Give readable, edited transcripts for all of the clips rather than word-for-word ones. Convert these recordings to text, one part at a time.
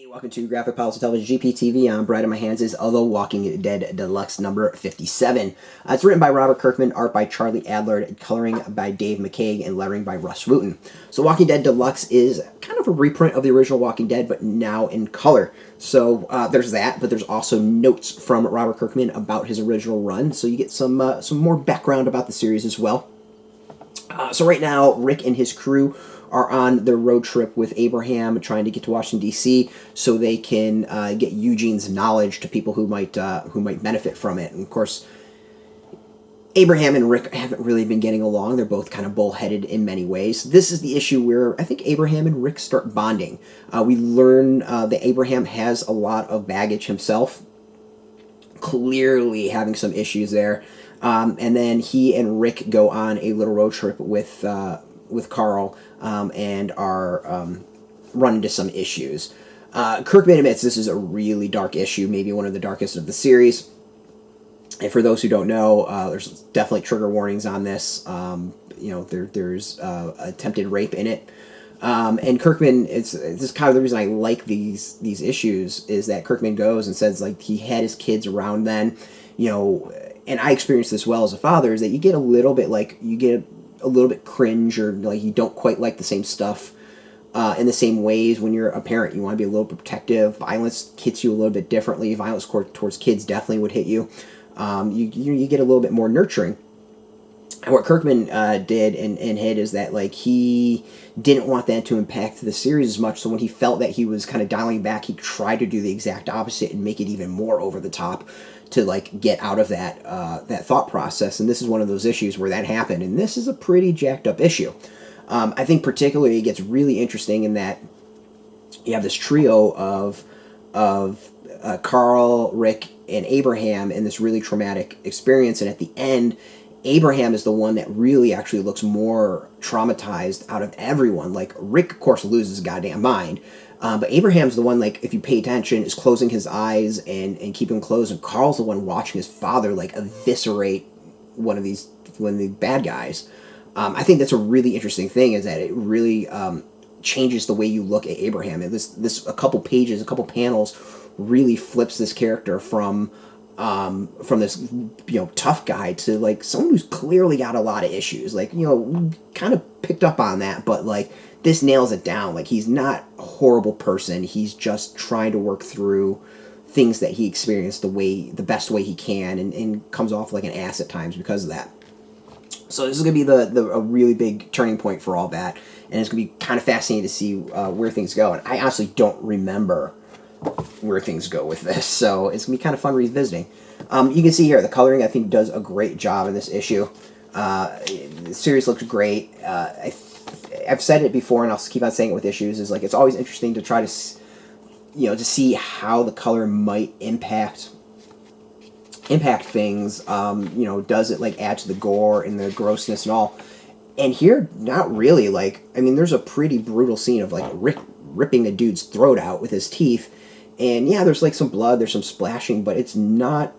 Welcome to Graphic Policy Television GPTV. I'm Brad, in my hands is The Walking Dead Deluxe number 57. It's written by Robert Kirkman, art by Charlie Adlard, coloring by Dave McCaig, and lettering by Rus Wooton. So Walking Dead Deluxe is kind of a reprint of the original Walking Dead, but now in color. So there's that, but there's also notes from Robert Kirkman about his original run, so you get some more background about the series as well. So right now, Rick and his crew are on their road trip with Abraham, trying to get to Washington, D.C., so they can get Eugene's knowledge to people who might benefit from it. And of course, Abraham and Rick haven't really been getting along. They're both kind of bullheaded in many ways. This is the issue where I think Abraham and Rick start bonding. We learn that Abraham has a lot of baggage himself, clearly having some issues there. And then he and Rick go on a little road trip with Carl and are run into some issues. Kirkman admits this is a really dark issue, maybe one of the darkest of the series. And for those who don't know, there's definitely trigger warnings on this. There's attempted rape in it. And Kirkman, this is kind of the reason I like these issues, is that Kirkman goes and says, like, he had his kids around then, and I experienced this well as a father, is that you get a little bit cringe, or like you don't quite like the same stuff in the same ways when you're a parent. You want to be a little protective. Violence hits you a little bit differently. Violence towards kids definitely would hit you. You get a little bit more nurturing. And what Kirkman did and hid is that, like, he didn't want that to impact the series as much, so when he felt that he was kind of dialing back, he tried to do the exact opposite and make it even more over the top to, like, get out of that thought process. And this is one of those issues where that happened, and this is a pretty jacked up issue. I think particularly it gets really interesting in that you have this trio of Carl, Rick, and Abraham in this really traumatic experience, and at the end, Abraham is the one that really actually looks more traumatized out of everyone. Like, Rick, of course, loses his goddamn mind. But Abraham's the one, like, if you pay attention, is closing his eyes and keeping them closed. And Carl's the one watching his father, like, eviscerate one of the bad guys. I think that's a really interesting thing, is that it really changes the way you look at Abraham. And this a couple panels really flips this character from this tough guy to, like, someone who's clearly got a lot of issues. Like, kind of picked up on that, but, like, this nails it down. Like, he's not a horrible person. He's just trying to work through things that he experienced the best way he can, and comes off like an ass at times because of that. So this is going to be a really big turning point for all that, and it's going to be kind of fascinating to see where things go. And I honestly don't remember where things go with this, so it's going to be kind of fun revisiting. You can see here, the coloring, I think, does a great job in this issue. The series looks great. I've said it before, and I'll keep on saying it with issues, is like, it's always interesting to try to, to see how the color might impact things. Does it, like, add to the gore and the grossness and all? And here, not really. Like, I mean, there's a pretty brutal scene of, like, Rick ripping a dude's throat out with his teeth, and yeah, there's, like, some blood, there's some splashing, but it's not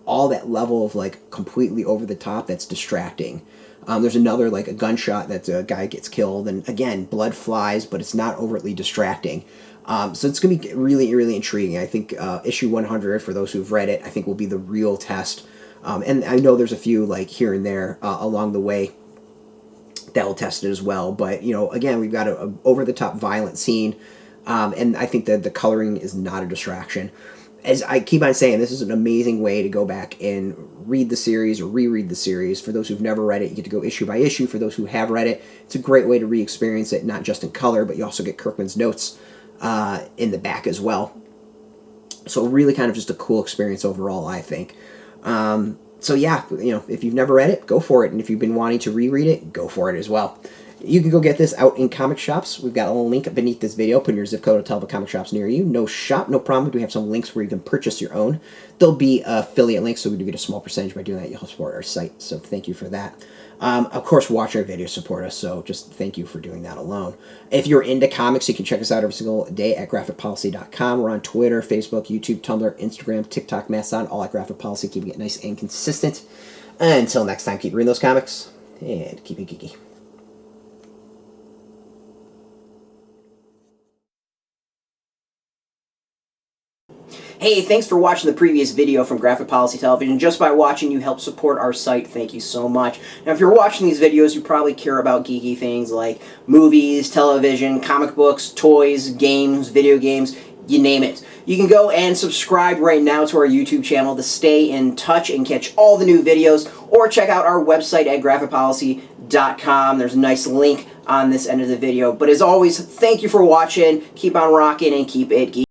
all that level of, like, completely over the top that's distracting. There's another, like, a gunshot that a guy gets killed, and again, blood flies, but it's not overtly distracting. So it's going to be really, really intriguing. I think issue 100, for those who've read it, I think will be the real test. And I know there's a few, like, here and there along the way that will test it as well. But, again, we've got a over-the-top violent scene, and I think that the coloring is not a distraction. As I keep on saying, this is an amazing way to go back and read the series or reread the series. For those who've never read it, you get to go issue by issue. For those who have read it, it's a great way to re-experience it, not just in color, but you also get Kirkman's notes in the back as well. So really kind of just a cool experience overall, I think. So yeah, if you've never read it, go for it. And if you've been wanting to reread it, go for it as well. You can go get this out in comic shops. We've got a link beneath this video. Put in your zip code to tell the comic shops near you. No shop, no problem. We have some links where you can purchase your own. There'll be affiliate links, so we do get a small percentage by doing that. You'll help support our site, so thank you for that. Of course, watch our videos, support us, so just thank you for doing that alone. If you're into comics, you can check us out every single day at graphicpolicy.com. We're on Twitter, Facebook, YouTube, Tumblr, Instagram, TikTok, Mastodon, all at Graphic Policy, keeping it nice and consistent. Until next time, keep reading those comics, and keep it geeky. Hey, thanks for watching the previous video from Graphic Policy Television. Just by watching, you help support our site. Thank you so much. Now, if you're watching these videos, you probably care about geeky things like movies, television, comic books, toys, games, video games, you name it. You can go and subscribe right now to our YouTube channel to stay in touch and catch all the new videos, or check out our website at graphicpolicy.com. There's a nice link on this end of the video. But as always, thank you for watching. Keep on rocking and keep it geeky.